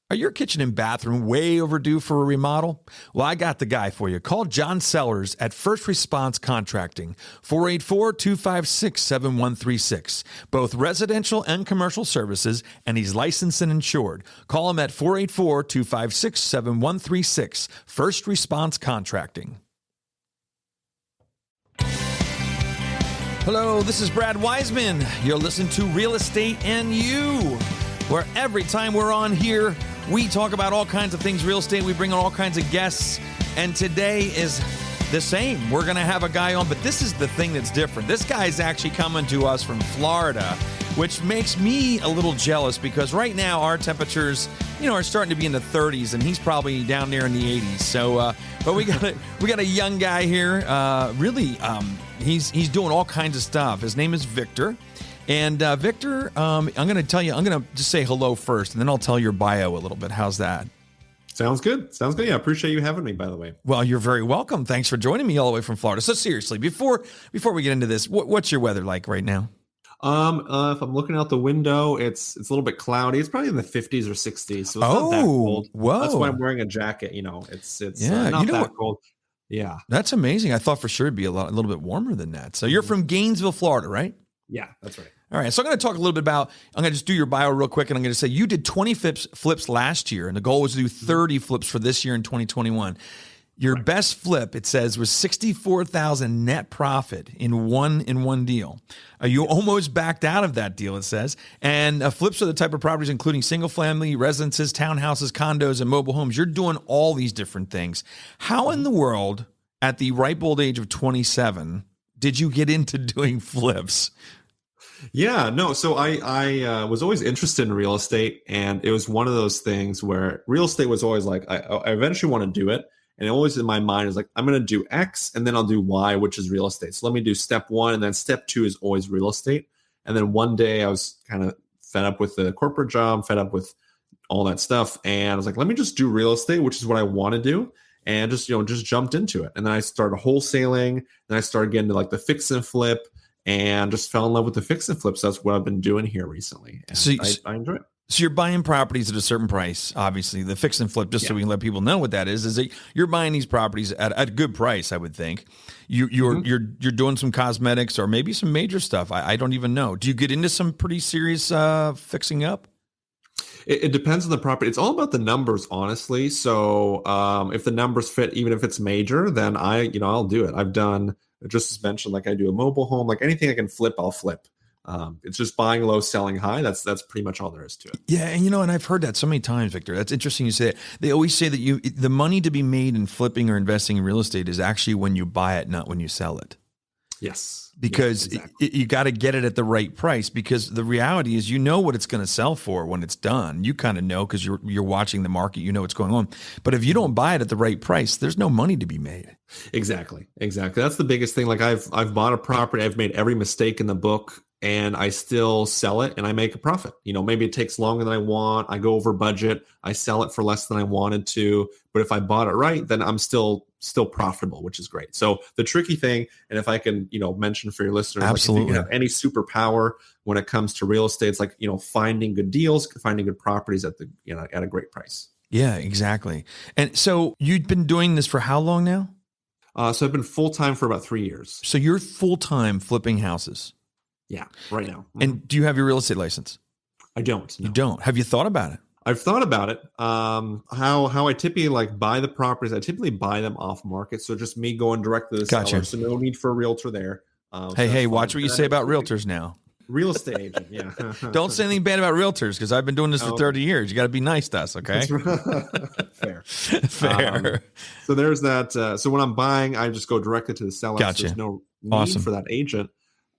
Are your kitchen and bathroom way overdue for a remodel? Well, I got the guy for you. Call John Sellers at First Response Contracting, 484-256-7136. Both residential and commercial services, and he's licensed and insured. Call him at 484-256-7136. First Response Contracting. Hello, this is Brad Weisman. You're listening to Real Estate and You, where every time we're on here, we talk about all kinds of things real estate. We bring on all kinds of guests, and today is the same. We're going to have a guy on, but this is the thing that's different. This guy's actually coming to us from Florida, which makes me a little jealous because right now our temperatures, are starting to be in the 30s, and he's probably down there in the 80s. So, but we got a young guy here. He's doing all kinds of stuff. His name is Viktor. And Viktor, I'm going to just say hello first, and then I'll tell your bio a little bit. How's that? Sounds good. Yeah, I appreciate you having me, by the way. Well, you're very welcome. Thanks for joining me all the way from Florida. So seriously, before we get into this, what's your weather like right now? If I'm looking out the window, it's a little bit cloudy. It's probably in the 50s or 60s, so it's not that cold. Whoa. That's why I'm wearing a jacket. It's not that cold. Yeah, that's amazing. I thought for sure it'd be a little bit warmer than that. So you're from Gainesville, Florida, right? Yeah, that's right. All right, so I'm going to talk a little bit about, I'm going to just do your bio real quick, and I'm going to say you did 20 flips last year, and the goal was to do 30 flips for this year in 2021. Your best flip, it says, was $64,000 net profit in one deal. You almost backed out of that deal, it says. And flips are the type of properties including single-family residences, townhouses, condos, and mobile homes. You're doing all these different things. How in the world, at the ripe old age of 27, did you get into doing flips? Yeah, no. So I was always interested in real estate, and it was one of those things where real estate was always like, I eventually want to do it. And always in my mind is like, I'm going to do X and then I'll do Y, which is real estate. So let me do step one, and then step two is always real estate. And then one day I was kind of fed up with the corporate job, fed up with all that stuff. And I was like, let me just do real estate, which is what I want to do. And just jumped into it. And then I started wholesaling. Then I started getting to like the fix and flip, and just fell in love with the fix and flips. That's what I've been doing here recently. And so I enjoy it. So you're buying properties at a certain price, obviously. The fix and flip, just so we can let people know what that is that you're buying these properties at a good price, I would think. You're doing some cosmetics or maybe some major stuff. I don't even know. Do you get into some pretty serious fixing up? It depends on the property. It's all about the numbers, honestly. So if the numbers fit, even if it's major, then I'll do it. I've done, just as mentioned, like I do a mobile home, like anything I can flip, I'll flip. It's just buying low, selling high. That's pretty much all there is to it. Yeah, and I've heard that so many times, Viktor. That's interesting you say it. They always say that the money to be made in flipping or investing in real estate is actually when you buy it, not when you sell it. Yes. Because exactly. You got to get it at the right price, because the reality is what it's going to sell for when it's done. You kind of know because you're watching the market, you know what's going on. But if you don't buy it at the right price, there's no money to be made. Exactly. That's the biggest thing. Like I've bought a property, I've made every mistake in the book, and I still sell it and I make a profit. Maybe it takes longer than I want. I go over budget. I sell it for less than I wanted to. But if I bought it right, then I'm still profitable, which is great. So the tricky thing, and if I can, mention for your listeners, absolutely, like if you have any superpower when it comes to real estate, it's like, finding good deals, finding good properties at at a great price. Yeah, exactly. And so you've been doing this for how long now? So I've been full-time for about 3 years. So you're full-time flipping houses? Yeah, right now. And do you have your real estate license? I don't. No. You don't? Have you thought about it? I've thought about it. How I typically buy the properties, I typically buy them off market. So just me going direct to the seller. So no need for a realtor there. Hey, watch what you say about realtors now. Real estate agent, yeah. Don't say anything bad about realtors, because I've been doing this for 30 years. You got to be nice to us, okay? Fair. So there's that. So when I'm buying, I just go directly to the seller. Gotcha. So there's no need for that agent.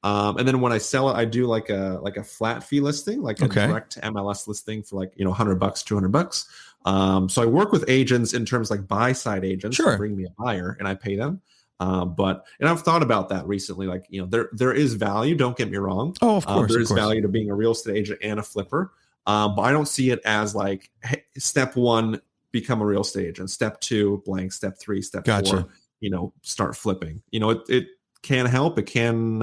And then when I sell it, I do like a flat fee listing, like a direct MLS listing for like, $100, $200. So I work with agents in terms like buy side agents who bring me a buyer and I pay them. And I've thought about that recently. Like, there is value. Don't get me wrong. Oh, of course. There is value to being a real estate agent and a flipper. But I don't see it as like, hey, step one, become a real estate agent. Step two, blank. Step three, step four, start flipping. It can help. It can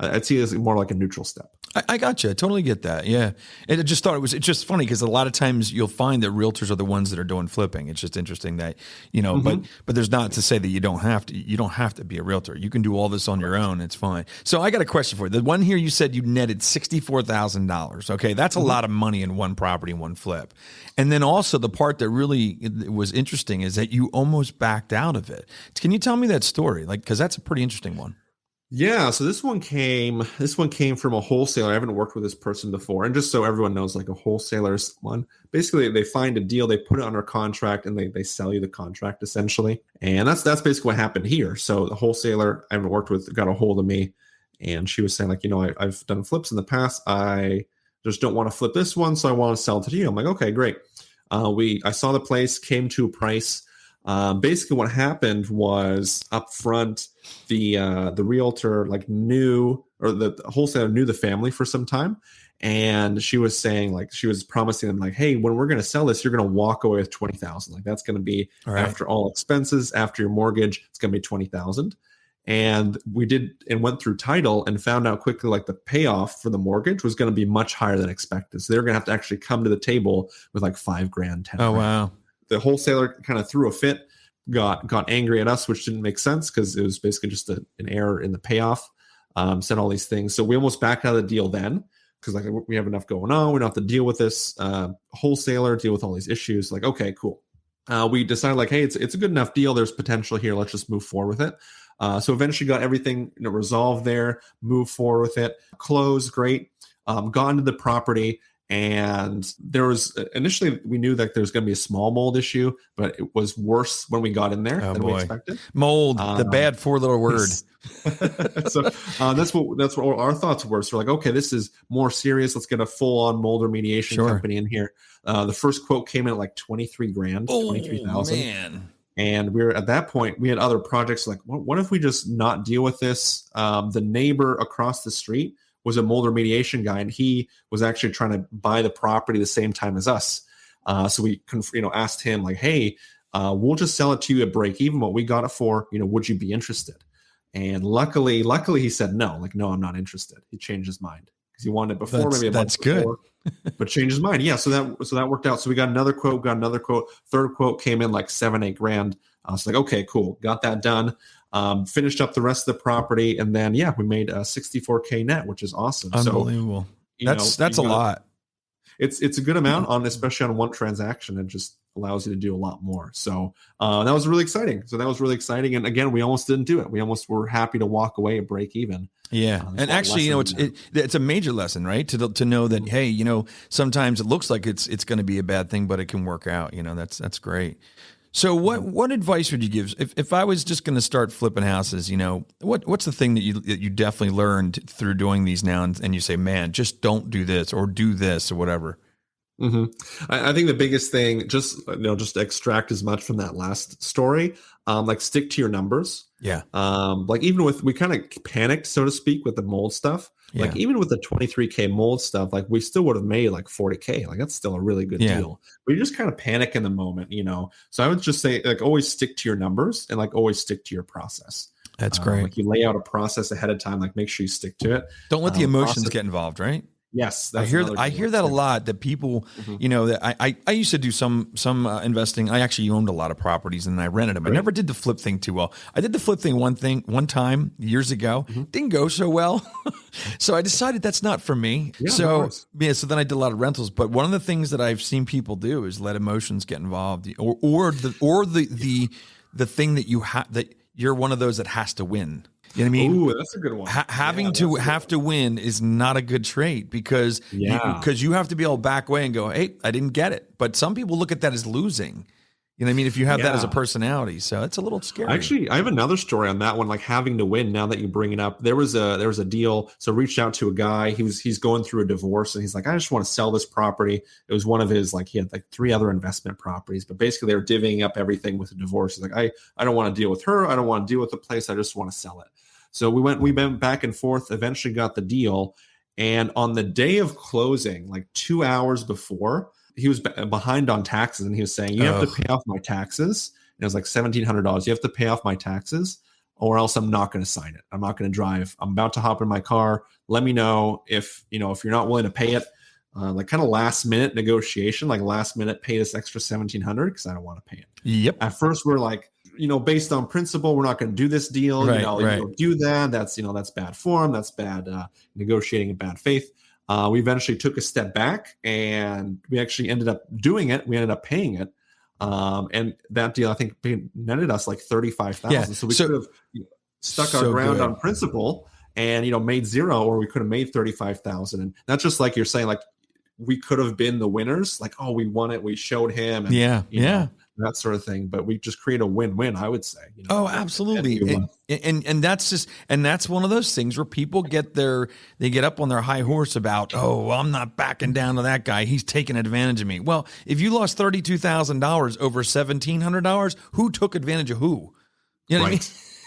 I'd see it as more like a neutral step. I got you. I totally get that. Yeah. And I just thought it's just funny because a lot of times you'll find that realtors are the ones that are doing flipping. It's just interesting that, but there's not to say that you don't have to be a realtor. You can do all this on your own. It's fine. So I got a question for you. The one here, you said you netted $64,000. Okay. That's a lot of money in one property, one flip. And then also the part that really was interesting is that you almost backed out of it. Can you tell me that story? Cause that's a pretty interesting one. Yeah, so this one came from a wholesaler. I haven't worked with this person before. And just so everyone knows, like a wholesaler is someone, basically they find a deal, they put it under contract, and they sell you the contract essentially. And that's basically what happened here. So the wholesaler I haven't worked with got a hold of me, and she was saying like, I've done flips in the past. I just don't want to flip this one, so I want to sell it to you. I'm like, okay, great. I saw the place, came to a price. Basically what happened was up front, the realtor knew, or the wholesaler knew the family for some time. And she was saying she was promising them hey, when we're going to sell this, you're going to walk away with $20,000. That's going to be after all expenses, after your mortgage, it's going to be $20,000. And we did and went through title and found out quickly the payoff for the mortgage was going to be much higher than expected. So they're going to have to actually come to the table with $5,000, $10,000. Oh, wow. The wholesaler kind of threw a fit, got angry at us, which didn't make sense because it was basically just an error in the payoff. Said all these things. So we almost backed out of the deal then because we have enough going on. We don't have to deal with this wholesaler, deal with all these issues. Okay, cool. We decided hey, it's a good enough deal. There's potential here. Let's just move forward with it. So eventually got everything resolved there, moved forward with it, closed, great, got into the property. And there was initially we knew that there was going to be a small mold issue, but it was worse when we got in there than we expected. Mold, the bad 4-letter word. So that's what our thoughts were. So we're okay, this is more serious. Let's get a full-on mold remediation company in here. The first quote came in at $23,000, $23,000. Man. And we were at that point, we had other projects what if we just not deal with this? The neighbor across the street was a mold remediation guy, and he was actually trying to buy the property the same time as us. So we asked him hey, we'll just sell it to you at break even what we got it for. Would you be interested? And luckily he said no. No, I'm not interested. He changed his mind because he wanted it before, maybe a month before, but changed his mind. Yeah, so that worked out. So we got another quote. Third quote came in $7,000-8,000. So okay, cool, got that done. Finished up the rest of the property, and then we made a $64K net, which is awesome. Unbelievable. So, that's a lot. It's a good amount especially on one transaction. It just allows you to do a lot more. So that was really exciting. And again, we almost didn't do it. We almost were happy to walk away and break even. Yeah. And actually, it's a major lesson, right? To know that, hey, sometimes it looks like it's going to be a bad thing, but it can work out. That's great. So what advice would you give if I was just going to start flipping houses? What's the thing that you definitely learned through doing these now, and you say, man, just don't do this or do this or whatever? Mm-hmm. I think the biggest thing, just extract as much from that last story, stick to your numbers. Yeah. Even we kind of panicked, so to speak, with the mold stuff. Yeah. Even with the $23K mold stuff, we still would have made $40K. That's still a really good deal. But you just kind of panic in the moment, So I would just say, always stick to your numbers and always stick to your process. That's great. You lay out a process ahead of time, make sure you stick to it. Don't let the emotions get involved, right? Yes, I hear that a lot. That people, that I used to do some investing. I actually owned a lot of properties and I rented them. Right. I never did the flip thing too well. I did the flip thing one time years ago. Didn't go so well, so I decided that's not for me. Yeah, so then I did a lot of rentals. But one of the things that I've seen people do is let emotions get involved, or the thing that you have that you're one of those that has to win. You know what I mean? Ooh, that's a good one. Having to win is not a good trait because you have to be able to back away and go, hey, I didn't get it. But some people look at that as losing. You know what I mean? If you have that as a personality. So it's a little scary. Actually, I have another story on that one, having to win. Now that you bring it up, there was a deal. So reached out to a guy. He's going through a divorce and he's like, I just want to sell this property. It was one of his, he had 3 other investment properties, but basically they were divvying up everything with a divorce. He's like, I don't want to deal with her. I don't want to deal with the place. I just want to sell it. So we went back and forth, eventually got the deal. And on the day of closing, 2 hours before, he was behind on taxes. And he was saying, you have to pay off my taxes. And it was $1,700. You have to pay off my taxes or else I'm not going to sign it. I'm not going to drive. I'm about to hop in my car. Let me know if you're not willing to pay it. Like kind of last minute negotiation, like last minute pay this extra $1,700 because I don't want to pay it. Yep. At first we're like, based on principle, we're not going to do this deal. Right, If you don't do that, that's bad form. That's bad negotiating in bad faith. We eventually took a step back and we actually ended up doing it. We ended up paying it. And that deal, I think, netted us like $35,000. Yeah. So we could have stuck our ground on principle and, made zero, or we could have made $35,000. And that's just like you're saying, like we could have been the winners. Like, oh, we won it. We showed him. And, that sort of thing. But we just create a win-win, I would say. Oh, absolutely. And that's one of those things where people they get up on their high horse about, oh, well, I'm not backing down to that guy. He's taking advantage of me. Well, if you lost $32,000 over $1,700, who took advantage of who? You know what I mean?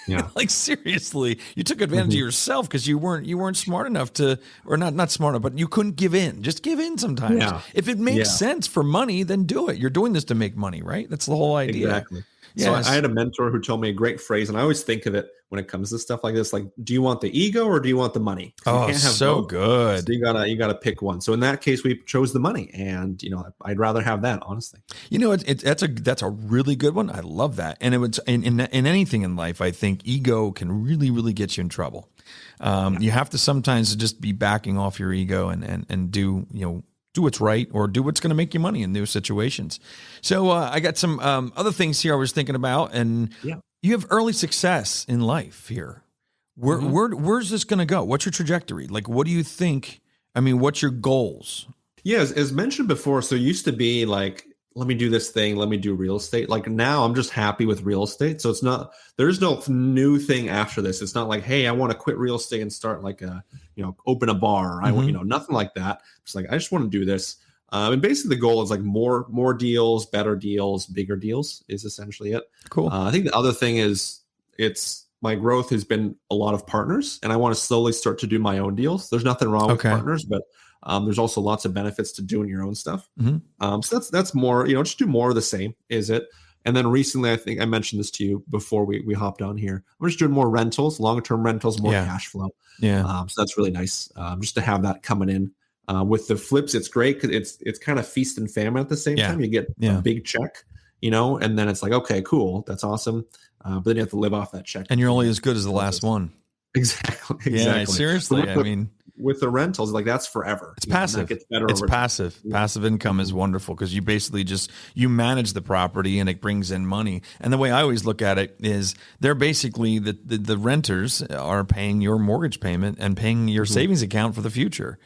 Yeah. Like seriously, you took advantage of yourself because you weren't smart enough to, or not smart enough, but you couldn't give in. Just give in sometimes. Yeah. If it makes sense for money, then do it. You're doing this to make money, right? That's the whole idea. Exactly. Yes. So I had a mentor who told me a great phrase, and I always think of it when it comes to stuff like this. Like, do you want the ego or do you want the money? Oh, you can't have so both. Good. So you gotta pick one. So in that case, we chose the money, and I'd rather have that, honestly. That's a really good one. I love that. And it was in anything in life, I think ego can really, really get you in trouble. You have to sometimes just be backing off your ego and do what's right or do what's going to make you money in new situations. So I got some other things here I was thinking about, and you have early success in life here. Where's this going to go? What's your trajectory? Like, what do you think? I mean, what's your goals? Yeah, as mentioned before, so it used to be like, let me do this thing, let me do real estate. Like now I'm just happy with real estate. So there's no new thing after this. It's not like, hey, I want to quit real estate and start like open a bar. I want, nothing like that. It's like, I just want to do this. And basically the goal is like more deals, better deals, bigger deals is essentially it. Cool. I think the other thing is my growth has been a lot of partners, and I want to slowly start to do my own deals. There's nothing wrong with partners, but there's also lots of benefits to doing your own stuff. So that's more, just do more of the same, is it? And then recently, I think I mentioned this to you before we hopped on here. I'm just doing more rentals, long-term rentals, more cash flow. So that's really nice, just to have that coming in. With the flips, it's great because it's kind of feast and famine at the same time. You get a big check, and then it's like, okay, cool, that's awesome. But then you have to live off that check. And you're only as good as the last one. Exactly. Yeah, seriously. With the rentals, like that's forever. It's passive. It's passive. Passive income is wonderful because you basically you manage the property and it brings in money. And the way I always look at it is they're basically the renters are paying your mortgage payment and paying your savings account for the future.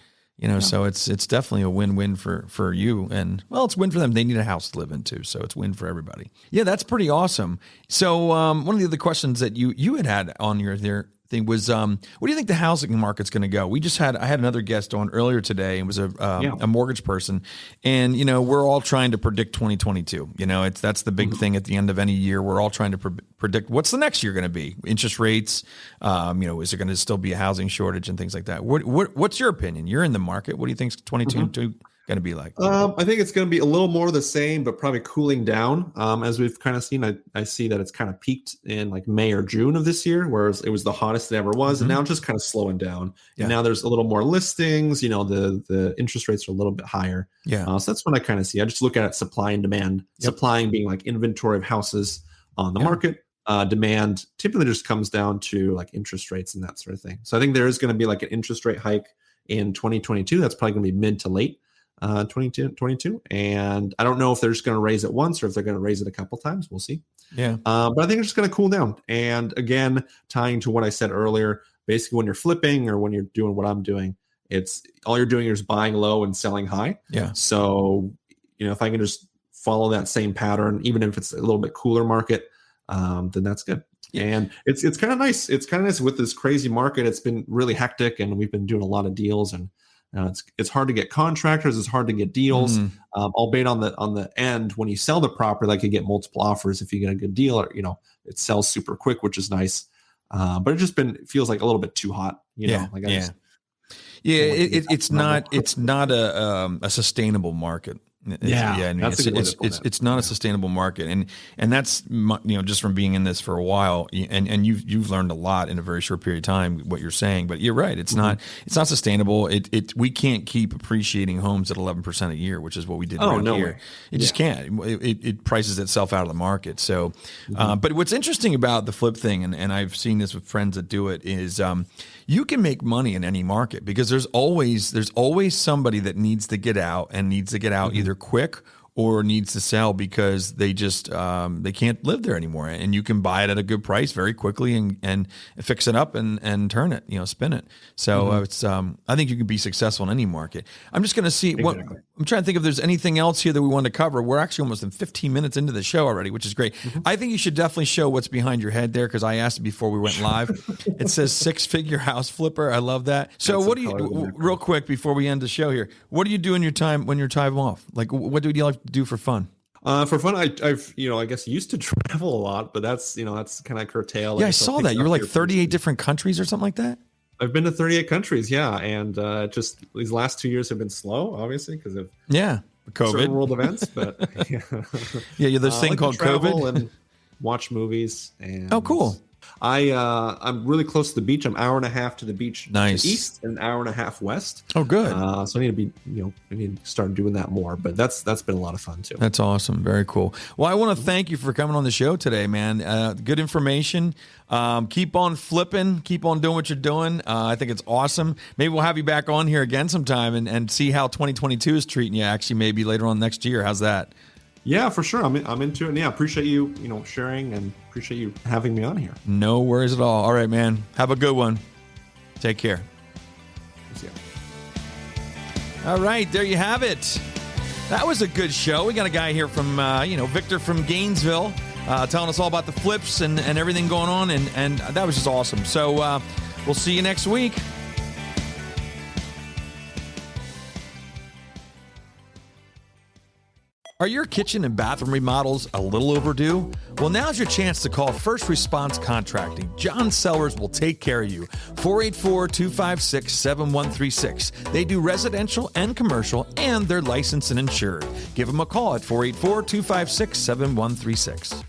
So it's definitely a win-win for you, and well, it's a win for them. They need a house to live in too, so it's a win for everybody. Yeah, that's pretty awesome. So one of the other questions that you had on your thing was, what do you think the housing market's going to go? I had another guest on earlier today. It was a mortgage person, and we're all trying to predict 2022. That's the big thing at the end of any year. We're all trying to predict what's the next year going to be. Interest rates, is there going to still be a housing shortage and things like that? What's your opinion? You're in the market. What do you think 2022 going to be like? I think it's going to be a little more of the same, but probably cooling down. As we've kind of seen, I see that it's kind of peaked in like May or June of this year, whereas it was the hottest it ever was, and now it's just kind of slowing down. And now there's a little more listings. The interest rates are a little bit higher. So that's what I kind of see. I just look at it, supply and demand. Supplying being like inventory of houses on the market. Demand typically just comes down to like interest rates and that sort of thing. So I think there is going to be like an interest rate hike in 2022. That's probably going to be mid to late 2022. And I don't know if they're just going to raise it once or if they're going to raise it a couple times. We'll see. But I think it's just going to cool down. And again, tying to what I said earlier, basically when you're flipping or when you're doing what I'm doing, it's all you're doing is buying low and selling high. So, if I can just follow that same pattern, even if it's a little bit cooler market, then that's good. And it's kind of nice. It's kind of nice with this crazy market. It's been really hectic, and we've been doing a lot of deals, and it's hard to get contractors. It's hard to get deals. Albeit on the end, when you sell the property, like you get multiple offers if you get a good deal, or it sells super quick, which is nice. But it feels like a little bit too hot. It's not a sustainable market. That's a good way to put it. It's not a sustainable market, and that's just from being in this for a while, and you've learned a lot in a very short period of time. What you're saying, but you're right. It's not sustainable. We can't keep appreciating homes at 11% a year, which is what we did around here. It just can't. It prices itself out of the market. So, but what's interesting about the flip thing, and I've seen this with friends that do it, is you can make money in any market because there's always somebody that needs to get out either quick or needs to sell because they just they can't live there anymore, and you can buy it at a good price very quickly and fix it up and turn it, spin it. So it's I think you can be successful in any market. I'm just going to see what I'm trying to think if there's anything else here that we want to cover. We're actually almost in 15 minutes into the show already, which is great. I think you should definitely show what's behind your head there because I asked it before we went live. It says 6-figure house flipper. I love that. So what do you real quick before we end the show here? What do you do in your time when you're time off? Like what do you like to do for fun? For fun, I've I guess used to travel a lot, but that's kind of curtailed. Yeah, I saw that. You were like 38 different countries or something like that. I've been to 38 countries, and just these last 2 years have been slow, obviously, because of COVID, certain world events. But there's this thing called COVID. And watch movies. And cool. I'm really close to the beach. I'm an hour and a half to the beach nice. To east and an hour and a half west. Oh, good. So I need to be, I need to start doing that more. But that's been a lot of fun too. That's awesome. Very cool. Well, I want to thank you for coming on the show today, man. Good information. Keep on flipping. Keep on doing what you're doing. I think it's awesome. Maybe we'll have you back on here again sometime and see how 2022 is treating you. Actually, maybe later on next year. How's that? Yeah, for sure. I'm into it. And appreciate you, sharing and appreciate you having me on here. No worries at all. All right, man. Have a good one. Take care. See ya. All right, there you have it. That was a good show. We got a guy here from, Victor from Gainesville, telling us all about the flips and everything going on. And that was just awesome. So we'll see you next week. Are your kitchen and bathroom remodels a little overdue? Well, now's your chance to call First Response Contracting. John Sellers will take care of you. 484-256-7136. They do residential and commercial, and they're licensed and insured. Give them a call at 484-256-7136.